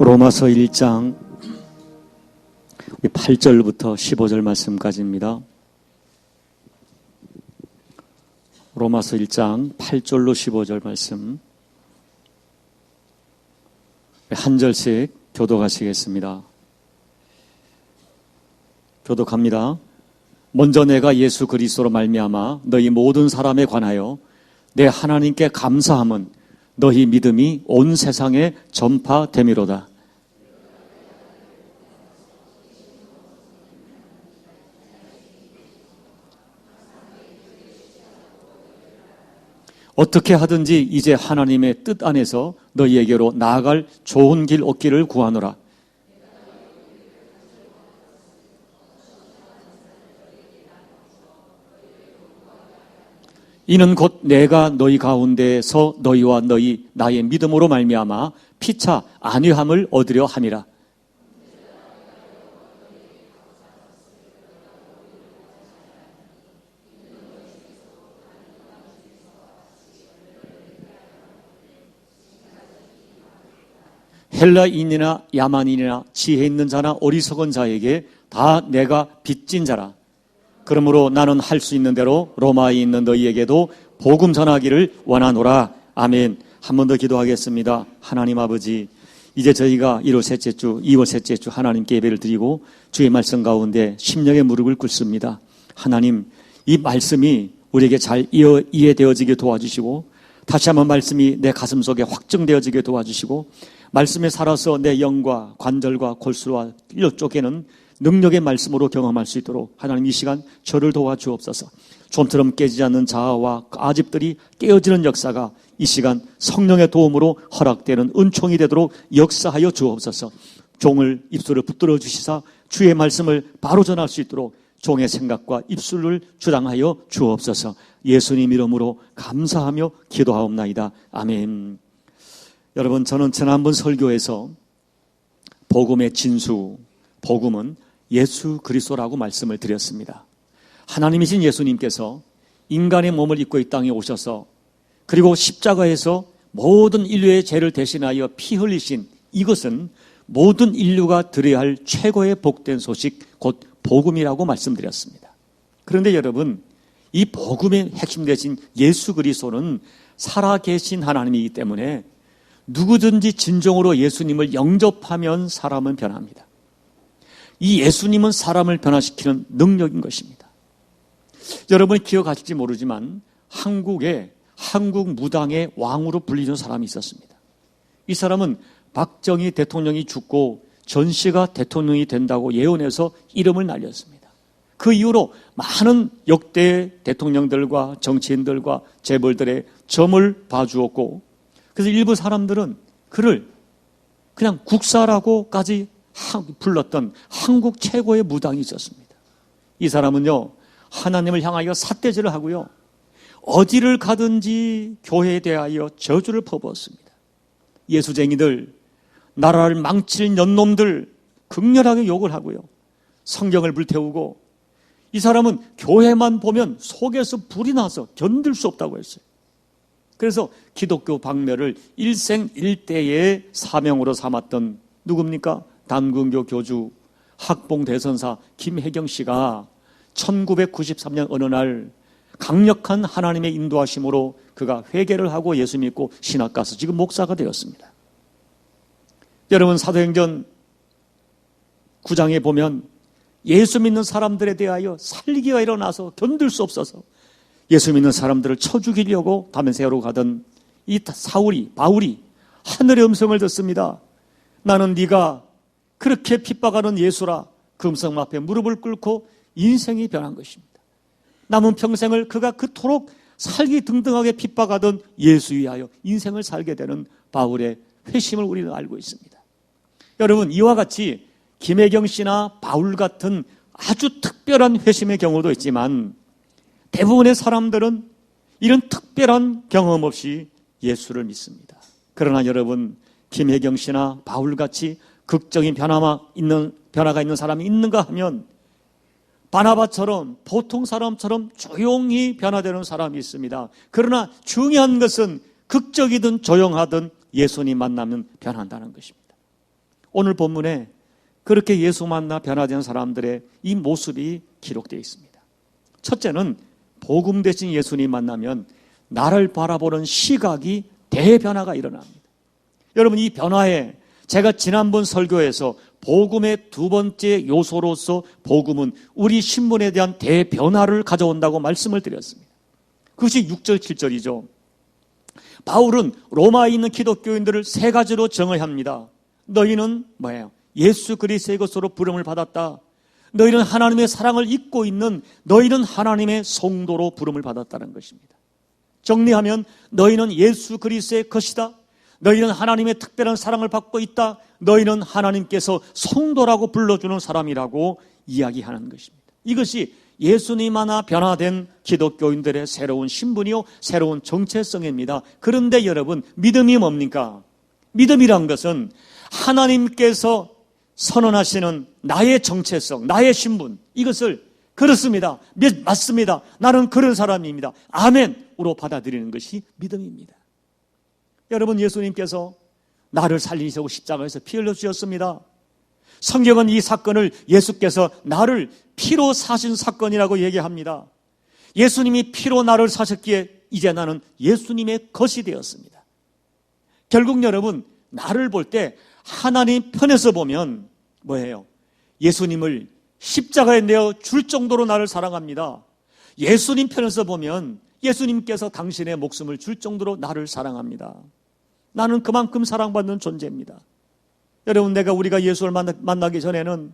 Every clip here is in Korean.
로마서 1장 8절부터 15절 말씀까지입니다. 로마서 1장 8절로 15절 말씀 한 절씩 교독하시겠습니다. 교독합니다. 먼저 내가 예수 그리스도로 말미암아 너희 모든 사람에 관하여 내 하나님께 감사함은 너희 믿음이 온 세상에 전파됨이로다. 어떻게 하든지 이제 하나님의 뜻 안에서 너희에게로 나아갈 좋은 길 얻기를 구하노라. 이는 곧 내가 너희 가운데서 너희와 나의 믿음으로 말미암아 피차 안위함을 얻으려 함이라. 헬라인이나 야만인이나 지혜 있는 자나 어리석은 자에게 다 내가 빚진 자라. 그러므로 나는 할 수 있는 대로 로마에 있는 너희에게도 복음 전하기를 원하노라. 아멘. 한 번 더 기도하겠습니다. 하나님 아버지, 이제 저희가 2월 셋째 주 하나님께 예배를 드리고 주의 말씀 가운데 심령의 무릎을 꿇습니다. 하나님, 이 말씀이 우리에게 잘 이해되어지게 도와주시고 다시 한번 말씀이 내 가슴 속에 확증되어지게 도와주시고 말씀에 살아서 내 영과 관절과 골수와 뼈 쪽에는 능력의 말씀으로 경험할 수 있도록 하나님 이 시간 저를 도와주옵소서. 좀처럼 깨지지 않는 자아와 아집들이 깨어지는 역사가 이 시간 성령의 도움으로 허락되는 은총이 되도록 역사하여 주옵소서. 종을 입술을 붙들어 주시사 주의 말씀을 바로 전할 수 있도록 종의 생각과 입술을 주장하여 주옵소서. 예수님 이름으로 감사하며 기도하옵나이다. 아멘. 여러분, 저는 지난번 설교에서 복음의 진수, 복음은 예수 그리스도라고 말씀을 드렸습니다. 하나님이신 예수님께서 인간의 몸을 입고 이 땅에 오셔서 그리고 십자가에서 모든 인류의 죄를 대신하여 피 흘리신 이것은 모든 인류가 들어야 할 최고의 복된 소식, 곧 복음이라고 말씀드렸습니다. 그런데 여러분, 이 복음의 핵심 되신 예수 그리스도는 살아계신 하나님이기 때문에 누구든지 진정으로 예수님을 영접하면 사람은 변합니다. 이 예수님은 사람을 변화시키는 능력인 것입니다. 여러분이 기억하실지 모르지만 한국에 한국 무당의 왕으로 불리는 사람이 있었습니다. 이 사람은 박정희 대통령이 죽고 전시가 대통령이 된다고 예언해서 이름을 날렸습니다. 그 이후로 많은 역대 대통령들과 정치인들과 재벌들의 점을 봐주었고, 그래서 일부 사람들은 그를 그냥 국사라고까지 불렀던 한국 최고의 무당이 있었습니다. 이 사람은요, 하나님을 향하여 삿대질을 하고요, 어디를 가든지 교회에 대하여 저주를 퍼부었습니다. 예수쟁이들, 나라를 망칠 년놈들 극렬하게 욕을 하고요, 성경을 불태우고, 이 사람은 교회만 보면 속에서 불이 나서 견딜 수 없다고 했어요. 그래서 기독교 박멸을 일생일대의 사명으로 삼았던 누굽니까? 단군교 교주 학봉 대선사 김혜경 씨가 1993년 어느 날 강력한 하나님의 인도하심으로 그가 회개를 하고 예수 믿고 신학 가서 지금 목사가 되었습니다. 여러분, 사도행전 9장에 보면 예수 믿는 사람들에 대하여 살기가 일어나서 견딜 수 없어서 예수 믿는 사람들을 쳐 죽이려고 다메섹으로 가던 이 바울이 하늘의 음성을 듣습니다. 나는 네가 그렇게 핍박하는 예수라. 그 음성 앞에 무릎을 꿇고 인생이 변한 것입니다. 남은 평생을 그가 그토록 살기 등등하게 핍박하던 예수 위하여 인생을 살게 되는 바울의 회심을 우리는 알고 있습니다. 여러분, 이와 같이 김혜경 씨나 바울 같은 아주 특별한 회심의 경우도 있지만 대부분의 사람들은 이런 특별한 경험 없이 예수를 믿습니다. 그러나 여러분, 김혜경 씨나 바울같이 극적인 변화가 있는 사람이 있는가 하면 바나바처럼 보통 사람처럼 조용히 변화되는 사람이 있습니다. 그러나 중요한 것은 극적이든 조용하든 예수님 만나면 변한다는 것입니다. 오늘 본문에 그렇게 예수 만나 변화된 사람들의 이 모습이 기록되어 있습니다. 첫째는 복음 대신 예수님 만나면 나를 바라보는 시각이 대변화가 일어납니다. 여러분, 이 변화에 제가 지난번 설교에서 복음의 두 번째 요소로서 복음은 우리 신분에 대한 대변화를 가져온다고 말씀을 드렸습니다. 그것이 6절, 7절이죠. 바울은 로마에 있는 기독교인들을 세 가지로 정의합니다. 너희는 뭐예요? 예수 그리스도의 것으로 부름을 받았다. 너희는 하나님의 사랑을 잊고 있는 너희는 하나님의 성도로 부름을 받았다는 것입니다. 정리하면 너희는 예수 그리스도의 것이다. 너희는 하나님의 특별한 사랑을 받고 있다. 너희는 하나님께서 성도라고 불러주는 사람이라고 이야기하는 것입니다. 이것이 예수님 하나 변화된 기독교인들의 새로운 신분이요, 새로운 정체성입니다. 그런데 여러분, 믿음이 뭡니까? 믿음이란 것은 하나님께서 선언하시는 나의 정체성, 나의 신분, 이것을 그렇습니다, 맞습니다, 나는 그런 사람입니다, 아멘으로 받아들이는 것이 믿음입니다. 여러분, 예수님께서 나를 살리시고 십자가에서 피 흘려주셨습니다. 성경은 이 사건을 예수께서 나를 피로 사신 사건이라고 얘기합니다. 예수님이 피로 나를 사셨기에 이제 나는 예수님의 것이 되었습니다. 결국 여러분, 나를 볼 때 하나님 편에서 보면 뭐예요? 예수님을 십자가에 내어 줄 정도로 나를 사랑합니다. 예수님 편에서 보면 예수님께서 당신의 목숨을 줄 정도로 나를 사랑합니다. 나는 그만큼 사랑받는 존재입니다. 여러분, 우리가 예수를 만나기 전에는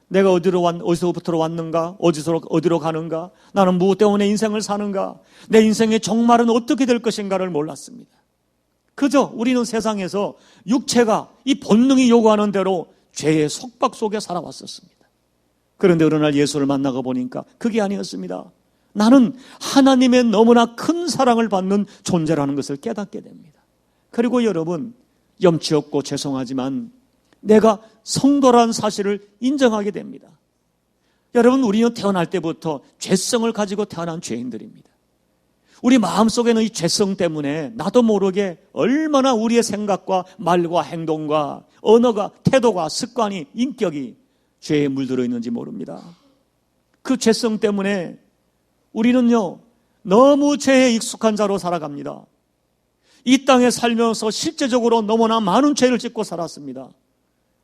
내가 어디서부터 왔는가? 어디로 가는가? 나는 무엇 때문에 인생을 사는가? 내 인생의 종말은 어떻게 될 것인가를 몰랐습니다. 그저 우리는 세상에서 육체가 이 본능이 요구하는 대로 죄의 속박 속에 살아왔었습니다. 그런데 어느 날 예수를 만나고 보니까 그게 아니었습니다. 나는 하나님의 너무나 큰 사랑을 받는 존재라는 것을 깨닫게 됩니다. 그리고 여러분, 염치 없고 죄송하지만 내가 성도라는 사실을 인정하게 됩니다. 여러분, 우리는 태어날 때부터 죄성을 가지고 태어난 죄인들입니다. 우리 마음속에는 이 죄성 때문에 나도 모르게 얼마나 우리의 생각과 말과 행동과 언어가, 태도가, 습관이, 인격이 죄에 물들어 있는지 모릅니다. 그 죄성 때문에 우리는요, 너무 죄에 익숙한 자로 살아갑니다. 이 땅에 살면서 실제적으로 너무나 많은 죄를 짓고 살았습니다.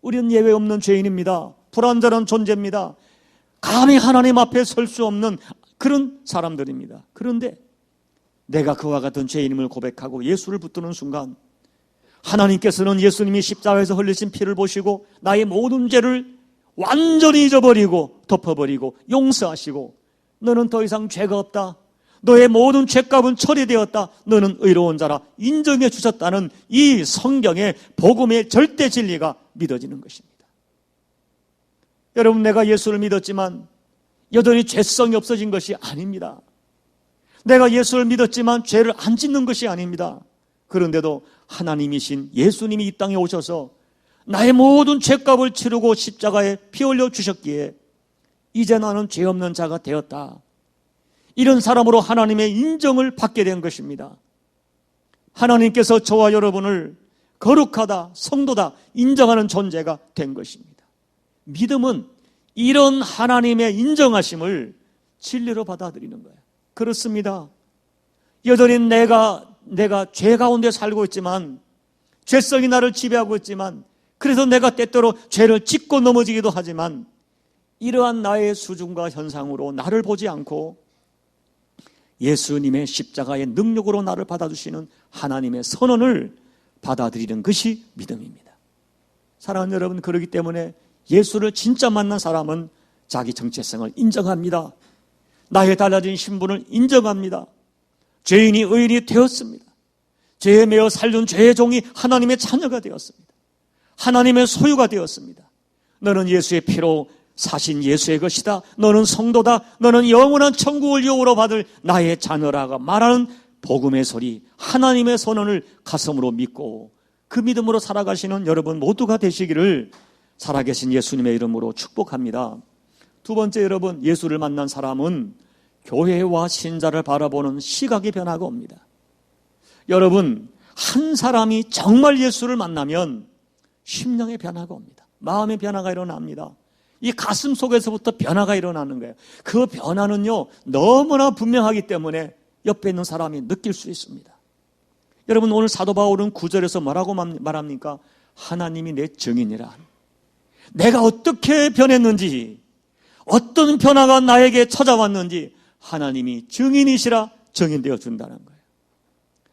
우리는 예외 없는 죄인입니다. 불완전한 존재입니다. 감히 하나님 앞에 설 수 없는 그런 사람들입니다. 그런데 내가 그와 같은 죄인임을 고백하고 예수를 붙드는 순간 하나님께서는 예수님이 십자가에서 흘리신 피를 보시고 나의 모든 죄를 완전히 잊어버리고 덮어버리고 용서하시고 너는 더 이상 죄가 없다. 너의 모든 죄값은 처리되었다. 너는 의로운 자라 인정해 주셨다는 이 성경의 복음의 절대 진리가 믿어지는 것입니다. 여러분, 내가 예수를 믿었지만 여전히 죄성이 없어진 것이 아닙니다. 내가 예수를 믿었지만 죄를 안 짓는 것이 아닙니다. 그런데도 하나님이신 예수님이 이 땅에 오셔서 나의 모든 죄값을 치르고 십자가에 피 흘려 주셨기에 이제 나는 죄 없는 자가 되었다. 이런 사람으로 하나님의 인정을 받게 된 것입니다. 하나님께서 저와 여러분을 거룩하다, 성도다 인정하는 존재가 된 것입니다. 믿음은 이런 하나님의 인정하심을 진리로 받아들이는 거예요. 그렇습니다. 여전히 내가 죄 가운데 살고 있지만, 죄성이 나를 지배하고 있지만, 그래서 내가 때때로 죄를 짓고 넘어지기도 하지만, 이러한 나의 수준과 현상으로 나를 보지 않고 예수님의 십자가의 능력으로 나를 받아주시는 하나님의 선언을 받아들이는 것이 믿음입니다. 사랑하는 여러분, 그렇기 때문에 예수를 진짜 만난 사람은 자기 정체성을 인정합니다. 나의 달라진 신분을 인정합니다. 죄인이 의인이 되었습니다. 죄에 매어 살던 죄의 종이 하나님의 자녀가 되었습니다. 하나님의 소유가 되었습니다. 너는 예수의 피로 사신 예수의 것이다. 너는 성도다. 너는 영원한 천국을 유업으로 받을 나의 자녀라고 말하는 복음의 소리, 하나님의 선언을 가슴으로 믿고 그 믿음으로 살아가시는 여러분 모두가 되시기를 살아계신 예수님의 이름으로 축복합니다. 두 번째, 여러분, 예수를 만난 사람은 교회와 신자를 바라보는 시각이 변화가 옵니다. 여러분, 한 사람이 정말 예수를 만나면 심령의 변화가 옵니다. 마음의 변화가 일어납니다. 이 가슴 속에서부터 변화가 일어나는 거예요. 그 변화는요, 너무나 분명하기 때문에 옆에 있는 사람이 느낄 수 있습니다. 여러분, 오늘 사도 바울은 9절에서 뭐라고 말합니까? 하나님이 내 증인이라. 내가 어떻게 변했는지, 어떤 변화가 나에게 찾아왔는지 하나님이 증인이시라 증인되어 준다는 거예요.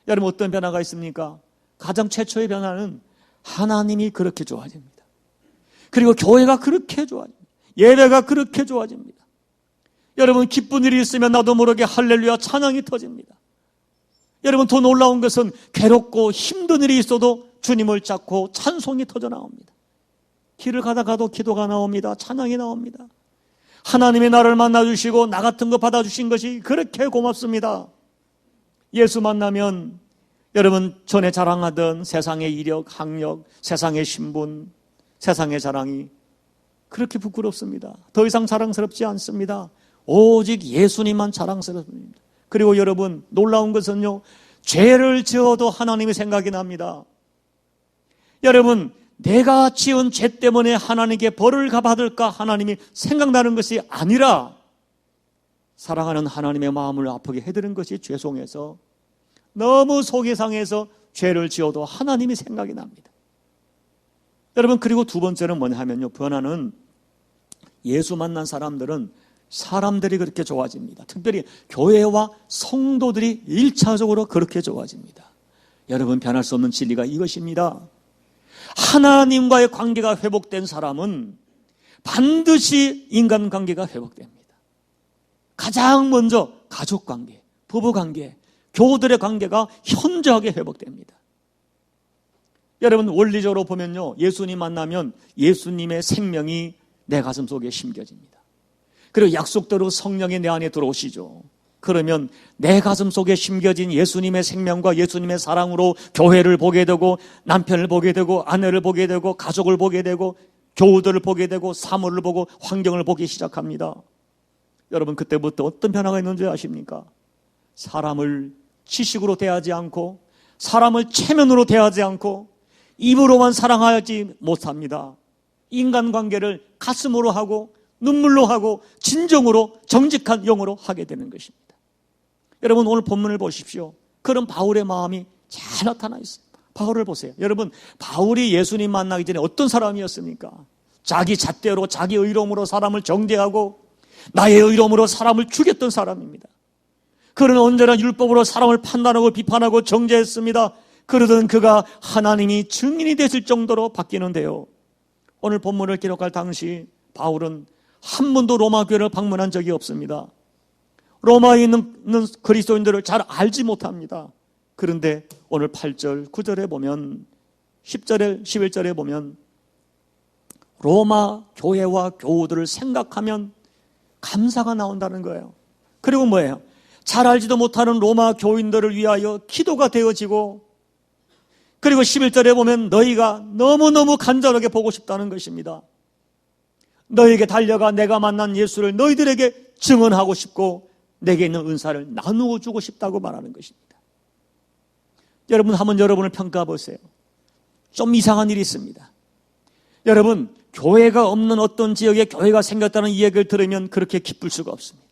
여러분, 어떤 변화가 있습니까? 가장 최초의 변화는 하나님이 그렇게 좋아집니다. 그리고 교회가 그렇게 좋아집니다. 예배가 그렇게 좋아집니다. 여러분, 기쁜 일이 있으면 나도 모르게 할렐루야 찬양이 터집니다. 여러분, 더 놀라운 것은 괴롭고 힘든 일이 있어도 주님을 찾고 찬송이 터져 나옵니다. 길을 가다가도 기도가 나옵니다. 찬양이 나옵니다. 하나님이 나를 만나주시고 나 같은 거 받아주신 것이 그렇게 고맙습니다. 예수 만나면 여러분, 전에 자랑하던 세상의 이력, 학력, 세상의 신분, 세상의 자랑이 그렇게 부끄럽습니다. 더 이상 자랑스럽지 않습니다. 오직 예수님만 자랑스럽습니다. 그리고 여러분, 놀라운 것은요, 죄를 지어도 하나님의 생각이 납니다. 여러분, 내가 지은 죄 때문에 하나님께 벌을 받을까 하나님이 생각나는 것이 아니라 사랑하는 하나님의 마음을 아프게 해드린 것이 죄송해서 너무 속이 상해서 죄를 지어도 하나님이 생각이 납니다. 여러분, 그리고 두 번째는 뭐냐 하면요, 변화는 예수 만난 사람들이 그렇게 좋아집니다. 특별히 교회와 성도들이 1차적으로 그렇게 좋아집니다. 여러분, 변할 수 없는 진리가 이것입니다. 하나님과의 관계가 회복된 사람은 반드시 인간관계가 회복됩니다. 가장 먼저 가족관계, 부부관계, 교우들의 관계가 현저하게 회복됩니다. 여러분, 원리적으로 보면요, 예수님 만나면 예수님의 생명이 내 가슴 속에 심겨집니다. 그리고 약속대로 성령이 내 안에 들어오시죠. 그러면 내 가슴 속에 심겨진 예수님의 생명과 예수님의 사랑으로 교회를 보게 되고, 남편을 보게 되고, 아내를 보게 되고, 가족을 보게 되고, 교우들을 보게 되고, 사물을 보고, 환경을 보기 시작합니다. 여러분, 그때부터 어떤 변화가 있는지 아십니까? 사람을 지식으로 대하지 않고, 사람을 체면으로 대하지 않고, 입으로만 사랑하지 못합니다. 인간관계를 가슴으로 하고, 눈물로 하고, 진정으로, 정직한 영으로 하게 되는 것입니다. 여러분, 오늘 본문을 보십시오. 그런 바울의 마음이 잘 나타나 있습니다. 바울을 보세요. 여러분, 바울이 예수님 만나기 전에 어떤 사람이었습니까? 자기 잣대로, 자기 의로움으로 사람을 정죄하고 나의 의로움으로 사람을 죽였던 사람입니다. 그는 언제나 율법으로 사람을 판단하고 비판하고 정죄했습니다. 그러던 그가 하나님이 증인이 됐을 정도로 바뀌는데요, 오늘 본문을 기록할 당시 바울은 한 번도 로마 교회를 방문한 적이 없습니다. 로마에 있는 그리스도인들을 잘 알지 못합니다. 그런데 오늘 8절, 9절에 보면, 10절에, 11절에 보면 로마 교회와 교우들을 생각하면 감사가 나온다는 거예요. 그리고 뭐예요? 잘 알지도 못하는 로마 교인들을 위하여 기도가 되어지고, 그리고 11절에 보면 너희가 너무너무 간절하게 보고 싶다는 것입니다. 너희에게 달려가 내가 만난 예수를 너희들에게 증언하고 싶고 내게 있는 은사를 나누어 주고 싶다고 말하는 것입니다. 여러분, 한번 여러분을 평가해 보세요. 좀 이상한 일이 있습니다. 여러분, 교회가 없는 어떤 지역에 교회가 생겼다는 이야기를 들으면 그렇게 기쁠 수가 없습니다.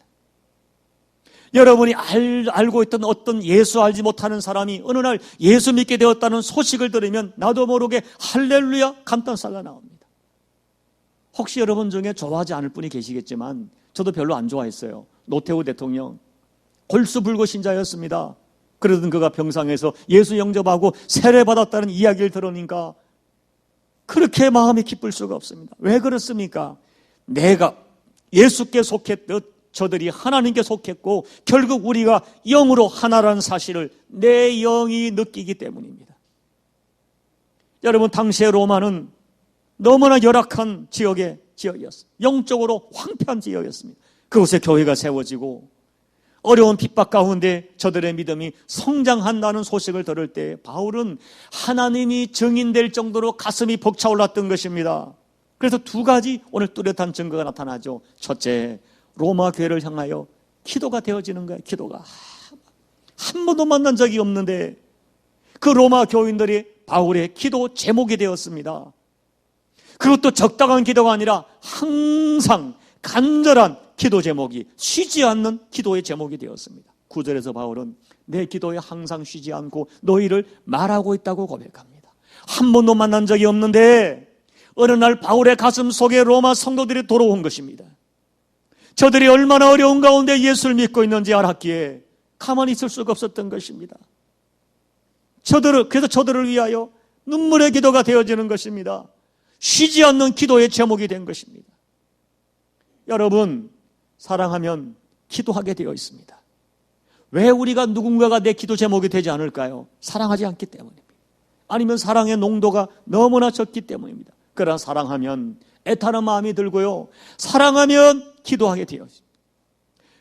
여러분이 알고 있던 어떤 예수 알지 못하는 사람이 어느 날 예수 믿게 되었다는 소식을 들으면 나도 모르게 할렐루야 감탄사가 나옵니다. 혹시 여러분 중에 좋아하지 않을 분이 계시겠지만 저도 별로 안 좋아했어요. 노태우 대통령 골수불고 신자였습니다. 그러던 그가 병상에서 예수 영접하고 세례받았다는 이야기를 들으니까 그렇게 마음이 기쁠 수가 없습니다. 왜 그렇습니까? 내가 예수께 속했듯 저들이 하나님께 속했고 결국 우리가 영으로 하나라는 사실을 내 영이 느끼기 때문입니다. 여러분, 당시의 로마는 너무나 열악한 지역이었습니다. 영적으로 황폐한 지역이었습니다. 그곳에 교회가 세워지고 어려운 핍박 가운데 저들의 믿음이 성장한다는 소식을 들을 때 바울은 하나님이 증인될 정도로 가슴이 벅차올랐던 것입니다. 그래서 두 가지 오늘 뚜렷한 증거가 나타나죠. 첫째, 로마 교회를 향하여 기도가 되어지는 거예요. 기도가 한 번도 만난 적이 없는데 그 로마 교인들이 바울의 기도 제목이 되었습니다. 그것도 적당한 기도가 아니라 항상 간절한 기도 제목이, 쉬지 않는 기도의 제목이 되었습니다. 9절에서 바울은 내 기도에 항상 쉬지 않고 너희를 말하고 있다고 고백합니다. 한 번도 만난 적이 없는데 어느 날 바울의 가슴 속에 로마 성도들이 돌아온 것입니다. 저들이 얼마나 어려운 가운데 예수를 믿고 있는지 알았기에 가만히 있을 수가 없었던 것입니다. 그래서 저들을 위하여 눈물의 기도가 되어지는 것입니다. 쉬지 않는 기도의 제목이 된 것입니다. 여러분, 사랑하면 기도하게 되어 있습니다. 왜 우리가 누군가가 내 기도 제목이 되지 않을까요? 사랑하지 않기 때문입니다. 아니면 사랑의 농도가 너무나 적기 때문입니다. 그러나 사랑하면 애타는 마음이 들고요, 사랑하면 기도하게 되어 있습니다.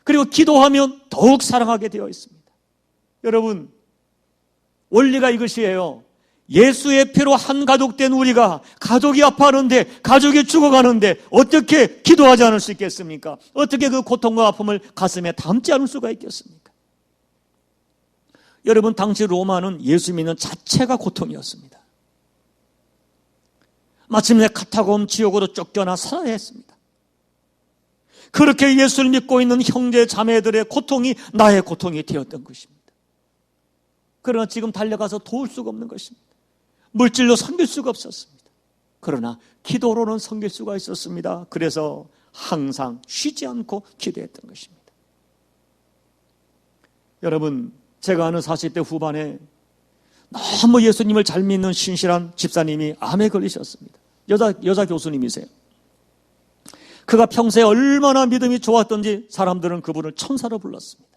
그리고 기도하면 더욱 사랑하게 되어 있습니다. 여러분, 원리가 이것이에요. 예수의 피로 한 가족 된 우리가 가족이 아파하는데, 가족이 죽어가는데 어떻게 기도하지 않을 수 있겠습니까? 어떻게 그 고통과 아픔을 가슴에 담지 않을 수가 있겠습니까? 여러분, 당시 로마는 예수 믿는 자체가 고통이었습니다. 마침내 카타콤 지옥으로 쫓겨나 살아야 했습니다. 그렇게 예수를 믿고 있는 형제 자매들의 고통이 나의 고통이 되었던 것입니다. 그러나 지금 달려가서 도울 수가 없는 것입니다. 물질로 섬길 수가 없었습니다. 그러나 기도로는 섬길 수가 있었습니다. 그래서 항상 쉬지 않고 기도했던 것입니다. 여러분, 제가 아는 40대 후반에 너무 예수님을 잘 믿는 신실한 집사님이 암에 걸리셨습니다. 여자 교수님이세요. 그가 평소에 얼마나 믿음이 좋았던지 사람들은 그분을 천사로 불렀습니다.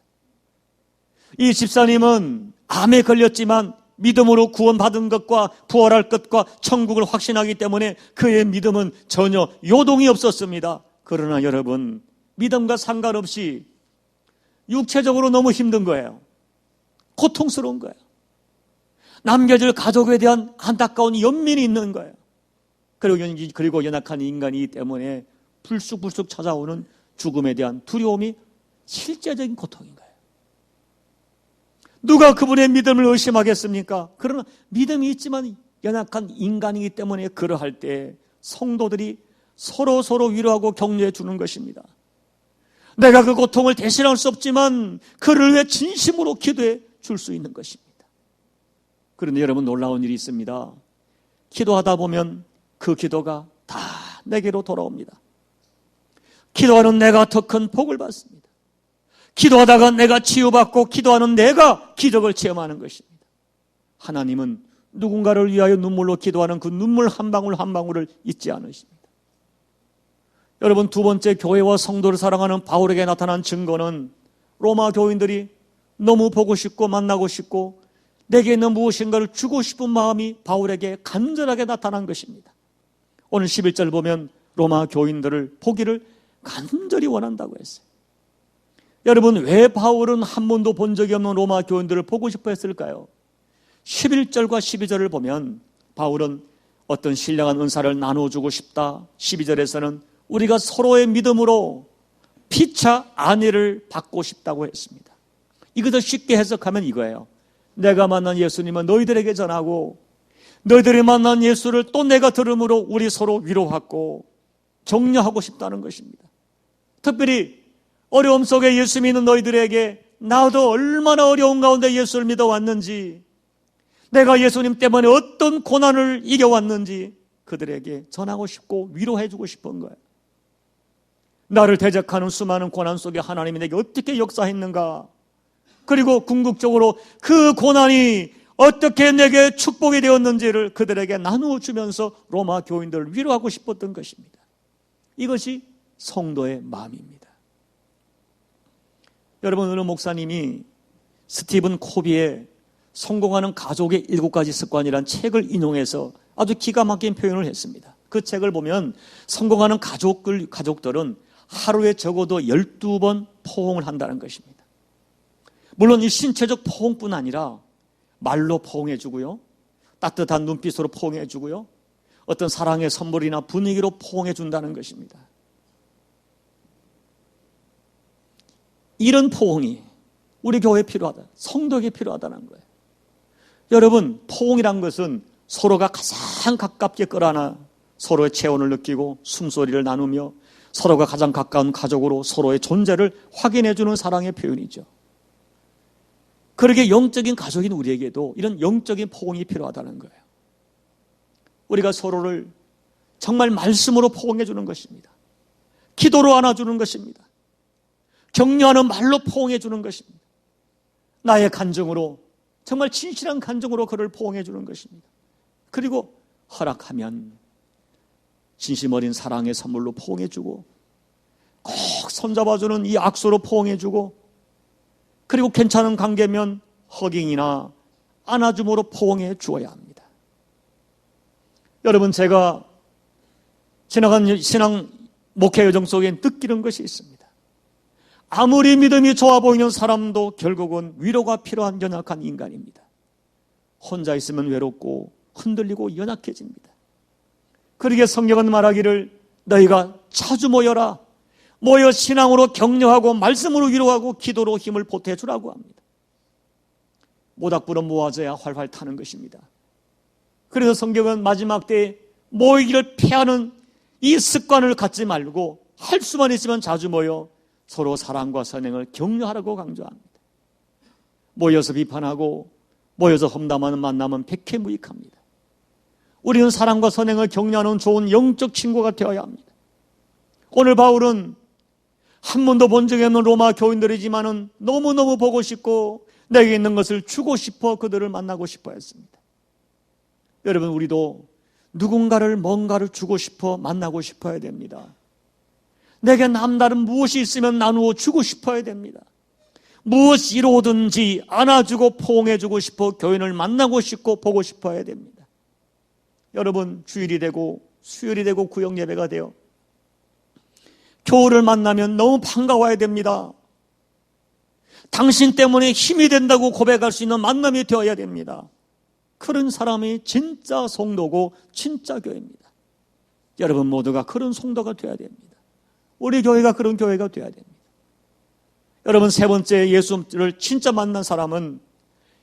이 집사님은 암에 걸렸지만 믿음으로 구원받은 것과 부활할 것과 천국을 확신하기 때문에 그의 믿음은 전혀 요동이 없었습니다. 그러나 여러분, 믿음과 상관없이 육체적으로 너무 힘든 거예요. 고통스러운 거예요. 남겨질 가족에 대한 안타까운 연민이 있는 거예요. 그리고 연약한 인간이기 때문에 불쑥불쑥 찾아오는 죽음에 대한 두려움이 실제적인 고통인 거예요. 누가 그분의 믿음을 의심하겠습니까? 그러나 믿음이 있지만 연약한 인간이기 때문에 그러할 때 성도들이 서로 위로하고 격려해 주는 것입니다. 내가 그 고통을 대신할 수 없지만 그를 위해 진심으로 기도해 줄 수 있는 것입니다. 그런데 여러분, 놀라운 일이 있습니다. 기도하다 보면 그 기도가 다 내게로 돌아옵니다. 기도하는 내가 더 큰 복을 받습니다. 기도하다가 내가 치유받고 기도하는 내가 기적을 체험하는 것입니다. 하나님은 누군가를 위하여 눈물로 기도하는 그 눈물 한 방울 한 방울을 잊지 않으십니다. 여러분, 두 번째, 교회와 성도를 사랑하는 바울에게 나타난 증거는 로마 교인들이 너무 보고 싶고 만나고 싶고 내게 있는 무엇인가를 주고 싶은 마음이 바울에게 간절하게 나타난 것입니다. 오늘 11절 보면 로마 교인들을 보기를 간절히 원한다고 했어요. 여러분, 왜 바울은 한 번도 본 적이 없는 로마 교인들을 보고 싶어 했을까요? 11절과 12절을 보면 바울은 어떤 신령한 은사를 나눠주고 싶다. 12절에서는 우리가 서로의 믿음으로 피차 안위를 받고 싶다고 했습니다. 이것을 쉽게 해석하면 이거예요. 내가 만난 예수님은 너희들에게 전하고 너희들이 만난 예수를 또 내가 들음으로 우리 서로 위로하고 격려하고 싶다는 것입니다. 특별히 어려움 속에 예수 믿는 너희들에게 나도 얼마나 어려운 가운데 예수를 믿어왔는지, 내가 예수님 때문에 어떤 고난을 이겨왔는지 그들에게 전하고 싶고 위로해주고 싶은 거예요. 나를 대적하는 수많은 고난 속에 하나님이 내게 어떻게 역사했는가, 그리고 궁극적으로 그 고난이 어떻게 내게 축복이 되었는지를 그들에게 나누어 주면서 로마 교인들을 위로하고 싶었던 것입니다. 이것이 성도의 마음입니다. 여러분, 어느 목사님이 스티븐 코비의 성공하는 가족의 7가지 습관이라는 책을 인용해서 아주 기가 막힌 표현을 했습니다. 그 책을 보면 성공하는 가족들은 하루에 적어도 12번 포옹을 한다는 것입니다. 물론 이 신체적 포옹뿐 아니라 말로 포옹해 주고요, 따뜻한 눈빛으로 포옹해 주고요, 어떤 사랑의 선물이나 분위기로 포옹해 준다는 것입니다. 이런 포옹이 우리 교회에 필요하다, 성도에게 필요하다는 거예요. 여러분, 포옹이란 것은 서로가 가장 가깝게 끌어안아 서로의 체온을 느끼고 숨소리를 나누며 서로가 가장 가까운 가족으로 서로의 존재를 확인해주는 사랑의 표현이죠. 그렇게 영적인 가족인 우리에게도 이런 영적인 포옹이 필요하다는 거예요. 우리가 서로를 정말 말씀으로 포옹해 주는 것입니다. 기도로 안아주는 것입니다. 격려하는 말로 포옹해 주는 것입니다. 나의 간증으로, 정말 진실한 간증으로 그를 포옹해 주는 것입니다. 그리고 허락하면 진심 어린 사랑의 선물로 포옹해 주고, 꼭 손잡아주는 이 악수로 포옹해 주고, 그리고 괜찮은 관계면 허깅이나 안아줌으로 포옹해 주어야 합니다. 여러분, 제가 지나간 신앙 목회 여정 속에 느끼는 것이 있습니다. 아무리 믿음이 좋아 보이는 사람도 결국은 위로가 필요한 연약한 인간입니다. 혼자 있으면 외롭고 흔들리고 연약해집니다. 그러기에 성경은 말하기를 너희가 자주 모여라. 모여 신앙으로 격려하고 말씀으로 위로하고 기도로 힘을 보태주라고 합니다. 모닥불은 모아져야 활활 타는 것입니다. 그래서 성경은 마지막 때에 모이기를 피하는 이 습관을 갖지 말고 할 수만 있으면 자주 모여 서로 사랑과 선행을 격려하라고 강조합니다. 모여서 비판하고 모여서 험담하는 만남은 백해무익합니다. 우리는 사랑과 선행을 격려하는 좋은 영적 친구가 되어야 합니다. 오늘 바울은 한 번도 본 적이 없는 로마 교인들이지만은 너무너무 보고 싶고 내게 있는 것을 주고 싶어 그들을 만나고 싶어 했습니다. 여러분, 우리도 누군가를 뭔가를 주고 싶어 만나고 싶어야 됩니다. 내게 남다른 무엇이 있으면 나누어 주고 싶어야 됩니다. 무엇이 이루어든지 안아주고 포옹해주고 싶어 교인을 만나고 싶고 보고 싶어야 됩니다. 여러분, 주일이 되고 수요일이 되고 구역 예배가 되어 교우를 만나면 너무 반가워야 됩니다. 당신 때문에 힘이 된다고 고백할 수 있는 만남이 되어야 됩니다. 그런 사람이 진짜 성도고 진짜 교회입니다. 여러분 모두가 그런 성도가 되어야 됩니다. 우리 교회가 그런 교회가 되어야 됩니다. 여러분, 세 번째, 예수를 진짜 만난 사람은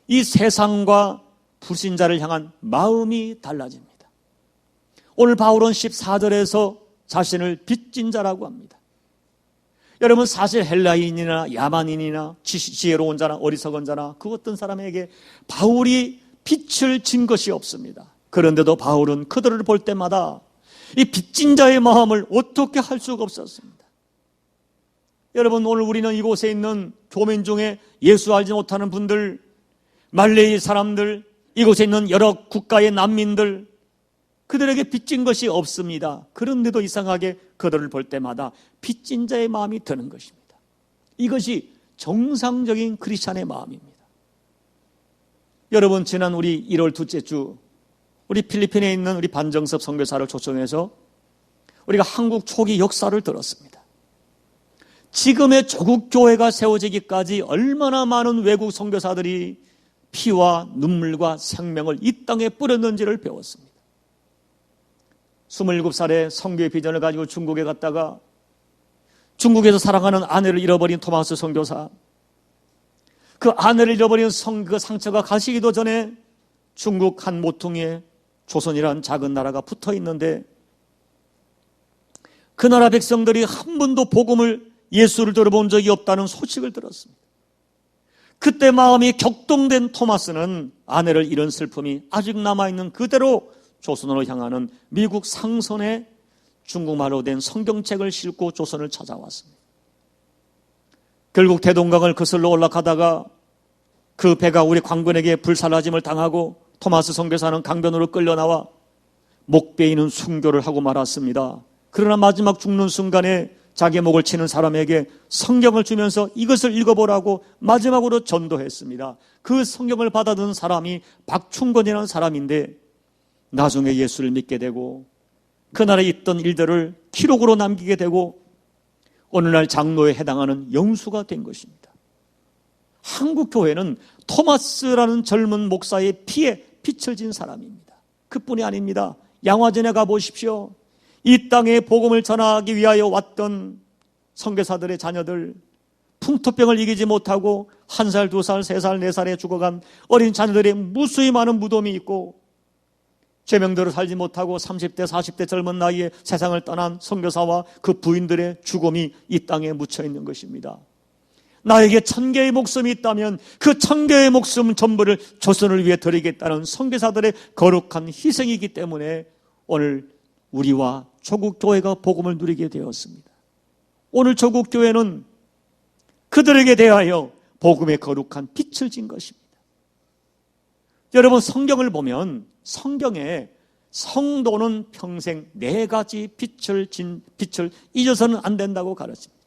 이 세상과 불신자를 향한 마음이 달라집니다. 오늘 바울은 14절에서 자신을 빚진 자라고 합니다. 여러분, 사실 헬라인이나 야만인이나 지혜로운 자나 어리석은 자나 그 어떤 사람에게 바울이 빚을 진 것이 없습니다. 그런데도 바울은 그들을 볼 때마다 이 빚진 자의 마음을 어떻게 할 수가 없었습니다. 여러분, 오늘 우리는 이곳에 있는 교민 중에 예수 알지 못하는 분들, 말레이 사람들, 이곳에 있는 여러 국가의 난민들, 그들에게 빚진 것이 없습니다. 그런데도 이상하게 그들을 볼 때마다 빚진 자의 마음이 드는 것입니다. 이것이 정상적인 크리스찬의 마음입니다. 여러분, 지난 우리 1월 둘째 주 우리 필리핀에 있는 우리 반정섭 선교사를 초청해서 우리가 한국 초기 역사를 들었습니다. 지금의 조국 교회가 세워지기까지 얼마나 많은 외국 선교사들이 피와 눈물과 생명을 이 땅에 뿌렸는지를 배웠습니다. 27살에 선교의 비전을 가지고 중국에 갔다가 중국에서 사랑하는 아내를 잃어버린 토마스 선교사, 그 아내를 잃어버린 그 상처가 가시기도 전에 중국 한 모퉁이에 조선이라는 작은 나라가 붙어 있는데 그 나라 백성들이 한 번도 복음을, 예수를 들어본 적이 없다는 소식을 들었습니다. 그때 마음이 격동된 토마스는 아내를 잃은 슬픔이 아직 남아있는 그대로 조선으로 향하는 미국 상선에 중국말로 된 성경책을 싣고 조선을 찾아왔습니다. 결국 대동강을 거슬러 올라가다가 그 배가 우리 관군에게 불살라짐을 당하고 토마스 선교사는 강변으로 끌려나와 목 베이는 순교를 하고 말았습니다. 그러나 마지막 죽는 순간에 자기 목을 치는 사람에게 성경을 주면서 이것을 읽어보라고 마지막으로 전도했습니다. 그 성경을 받아든 사람이 박충건이라는 사람인데 나중에 예수를 믿게 되고 그날에 있던 일들을 기록으로 남기게 되고 오늘날 장로에 해당하는 영수가 된 것입니다. 한국 교회는 토마스라는 젊은 목사의 피에 빛을 진 사람입니다. 그뿐이 아닙니다. 양화전에 가보십시오. 이 땅에 복음을 전하기 위하여 왔던 선교사들의 자녀들, 풍토병을 이기지 못하고 1살, 2살, 3살, 4살에 죽어간 어린 자녀들의 무수히 많은 무덤이 있고 죄명대로 살지 못하고 30대, 40대 젊은 나이에 세상을 떠난 선교사와 그 부인들의 죽음이 이 땅에 묻혀 있는 것입니다. 나에게 1000개의 목숨이 있다면 그 1000개의 목숨 전부를 조선을 위해 드리겠다는 선교사들의 거룩한 희생이기 때문에 오늘 우리와 조국 교회가 복음을 누리게 되었습니다. 오늘 조국 교회는 그들에게 대하여 복음의 거룩한 빛을 진 것입니다. 여러분, 성경을 보면 성경에 성도는 평생 4가지 빛을 잊어서는 안 된다고 가르칩니다.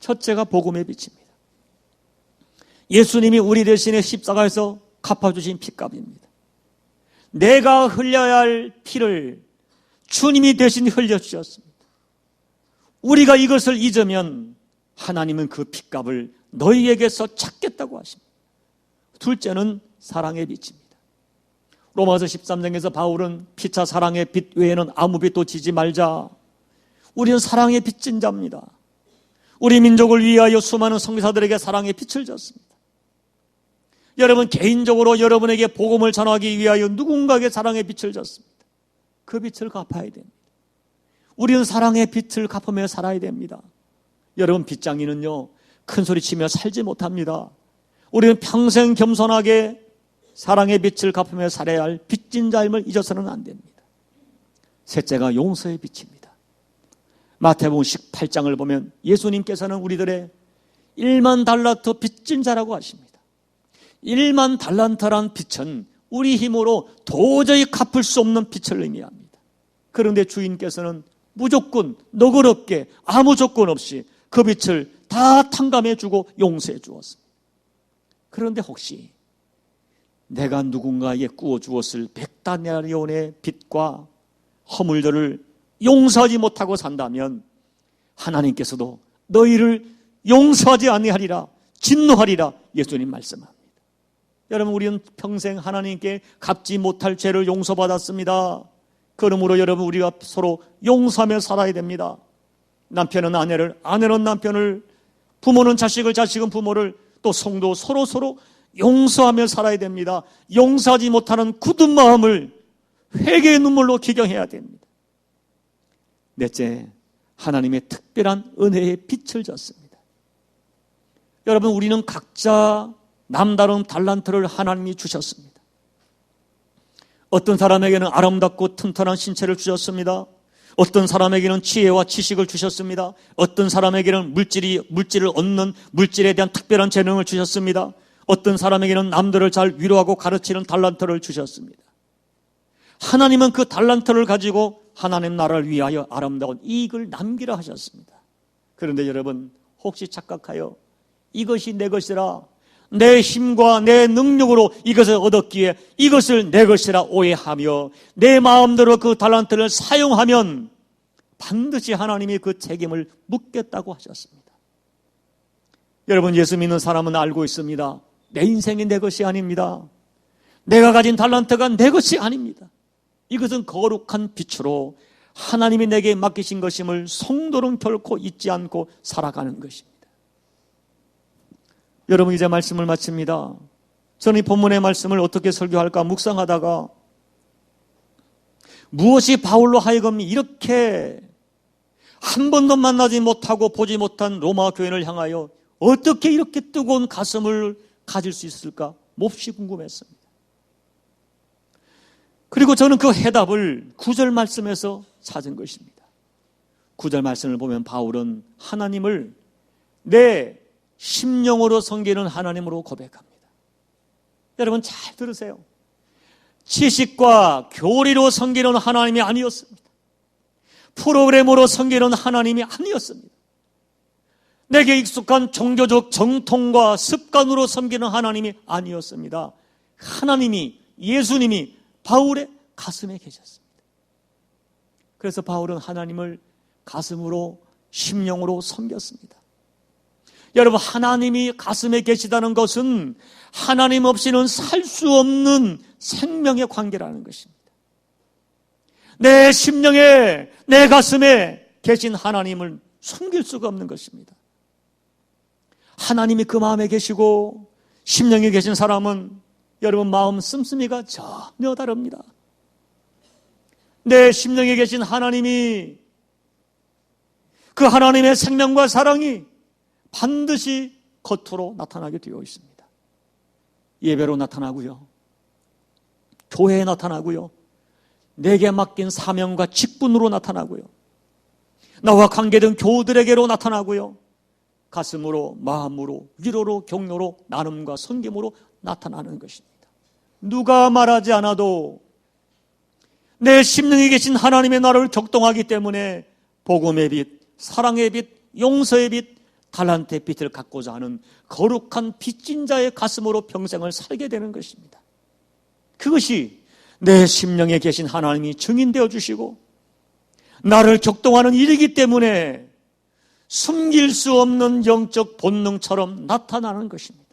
첫째가 복음의 빛입니다. 예수님이 우리 대신에 십자가에서 갚아주신 핏값입니다. 내가 흘려야 할 피를 주님이 대신 흘려주셨습니다. 우리가 이것을 잊으면 하나님은 그 핏값을 너희에게서 찾겠다고 하십니다. 둘째는 사랑의 빛입니다. 로마서 13장에서 바울은 피차 사랑의 빛 외에는 아무 빛도 지지 말자. 우리는 사랑의 빛진 자입니다. 우리 민족을 위하여 수많은 선교사들에게 사랑의 빛을 줬습니다. 여러분, 개인적으로 여러분에게 복음을 전하기 위하여 누군가에게 사랑의 빛을 줬습니다. 그 빛을 갚아야 됩니다. 우리는 사랑의 빛을 갚으며 살아야 됩니다. 여러분, 빚장이는요, 큰 소리 치며 살지 못합니다. 우리는 평생 겸손하게 사랑의 빛을 갚으며 살아야 할 빚진 자임을 잊어서는 안 됩니다. 셋째가 용서의 빛입니다. 마태복음 18장을 보면 예수님께서는 우리들의 1만 달란트 빚진 자라고 하십니다. 1만 달란트란 빚은 우리 힘으로 도저히 갚을 수 없는 빚을 의미합니다. 그런데 주인께서는 무조건 너그럽게 아무 조건 없이 그 빚을 다 탕감해 주고 용서해 주었습니다. 그런데 혹시 내가 누군가에게 꾸어 주었을 100다나리온의 빚과 허물들을 용서하지 못하고 산다면 하나님께서도 너희를 용서하지 아니하리라, 진노하리라 예수님 말씀합니다. 여러분, 우리는 평생 하나님께 갚지 못할 죄를 용서받았습니다. 그러므로 여러분, 우리가 서로 용서하며 살아야 됩니다. 남편은 아내를, 아내는 남편을, 부모는 자식을, 자식은 부모를, 또 성도 서로 용서하며 살아야 됩니다. 용서하지 못하는 굳은 마음을 회개의 눈물로 기경해야 됩니다. 넷째, 하나님의 특별한 은혜의 빛을 줬습니다. 여러분, 우리는 각자 남다른 달란트를 하나님이 주셨습니다. 어떤 사람에게는 아름답고 튼튼한 신체를 주셨습니다. 어떤 사람에게는 지혜와 지식을 주셨습니다. 어떤 사람에게는 물질을 얻는 물질에 대한 특별한 재능을 주셨습니다. 어떤 사람에게는 남들을 잘 위로하고 가르치는 달란트를 주셨습니다. 하나님은 그 달란트를 가지고 하나님 나라를 위하여 아름다운 이익을 남기라 하셨습니다. 그런데 여러분, 혹시 착각하여 이것이 내 것이라, 내 힘과 내 능력으로 이것을 얻었기에 이것을 내 것이라 오해하며 내 마음대로 그 달란트를 사용하면 반드시 하나님이 그 책임을 묻겠다고 하셨습니다. 여러분, 예수 믿는 사람은 알고 있습니다. 내 인생이 내 것이 아닙니다. 내가 가진 달란트가 내 것이 아닙니다. 이것은 거룩한 빛으로 하나님이 내게 맡기신 것임을 성도는 결코 잊지 않고 살아가는 것입니다. 여러분, 이제 말씀을 마칩니다. 저는 이 본문의 말씀을 어떻게 설교할까 묵상하다가 무엇이 바울로 하여금 이렇게 한 번도 만나지 못하고 보지 못한 로마 교인을 향하여 어떻게 이렇게 뜨거운 가슴을 가질 수 있을까 몹시 궁금했습니다. 그리고 저는 그 해답을 9절 말씀에서 찾은 것입니다. 9절 말씀을 보면 바울은 하나님을 내 심령으로 섬기는 하나님으로 고백합니다. 여러분, 잘 들으세요. 지식과 교리로 섬기는 하나님이 아니었습니다. 프로그램으로 섬기는 하나님이 아니었습니다. 내게 익숙한 종교적 정통과 습관으로 섬기는 하나님이 아니었습니다. 하나님이, 예수님이 바울의 가슴에 계셨습니다. 그래서 바울은 하나님을 가슴으로, 심령으로 섬겼습니다. 여러분, 하나님이 가슴에 계시다는 것은 하나님 없이는 살 수 없는 생명의 관계라는 것입니다. 내 심령에, 내 가슴에 계신 하나님을 숨길 수가 없는 것입니다. 하나님이 그 마음에 계시고 심령에 계신 사람은 여러분 마음 씀씀이가 전혀 다릅니다. 내 심령에 계신 하나님이, 그 하나님의 생명과 사랑이 반드시 겉으로 나타나게 되어 있습니다. 예배로 나타나고요, 교회에 나타나고요, 내게 맡긴 사명과 직분으로 나타나고요, 나와 관계된 교우들에게로 나타나고요, 가슴으로, 마음으로, 위로로, 격려로, 나눔과 섬김으로 나타나는 것입니다. 누가 말하지 않아도 내 심령에 계신 하나님의 나를 격동하기 때문에 복음의 빛, 사랑의 빛, 용서의 빛, 달란트의 빛을 갖고자 하는 거룩한 빚진 자의 가슴으로 평생을 살게 되는 것입니다. 그것이 내 심령에 계신 하나님이 증인되어 주시고 나를 격동하는 일이기 때문에 숨길 수 없는 영적 본능처럼 나타나는 것입니다.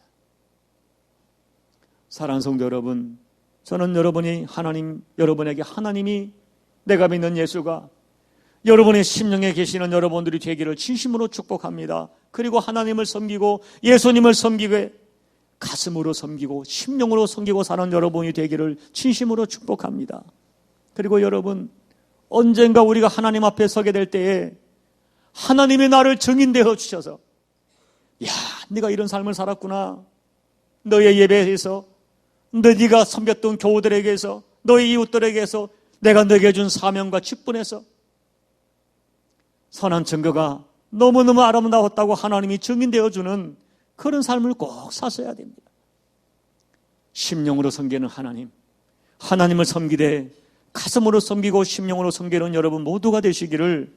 사랑하는 성도 여러분, 저는 여러분에게 하나님이, 내가 믿는 예수가 여러분의 심령에 계시는 여러분들이 되기를 진심으로 축복합니다. 그리고 하나님을 섬기고 예수님을 섬기고 가슴으로 섬기고 심령으로 섬기고 사는 여러분이 되기를 진심으로 축복합니다. 그리고 여러분, 언젠가 우리가 하나님 앞에 서게 될 때에 하나님이 나를 증인되어 주셔서, 야, 네가 이런 삶을 살았구나, 너의 예배에서, 네가 섬겼던 교우들에게서, 너의 이웃들에게서, 내가 너에게 준 사명과 직분에서 선한 증거가 너무너무 아름다웠다고 하나님이 증인되어 주는 그런 삶을 꼭 사셔야 됩니다. 심령으로 섬기는 하나님, 하나님을 섬기되 가슴으로 섬기고 심령으로 섬기는 여러분 모두가 되시기를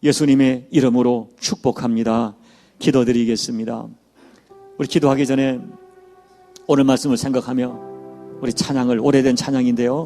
예수님의 이름으로 축복합니다. 기도드리겠습니다. 우리 기도하기 전에 오늘 말씀을 생각하며 우리 찬양을, 오래된 찬양인데요,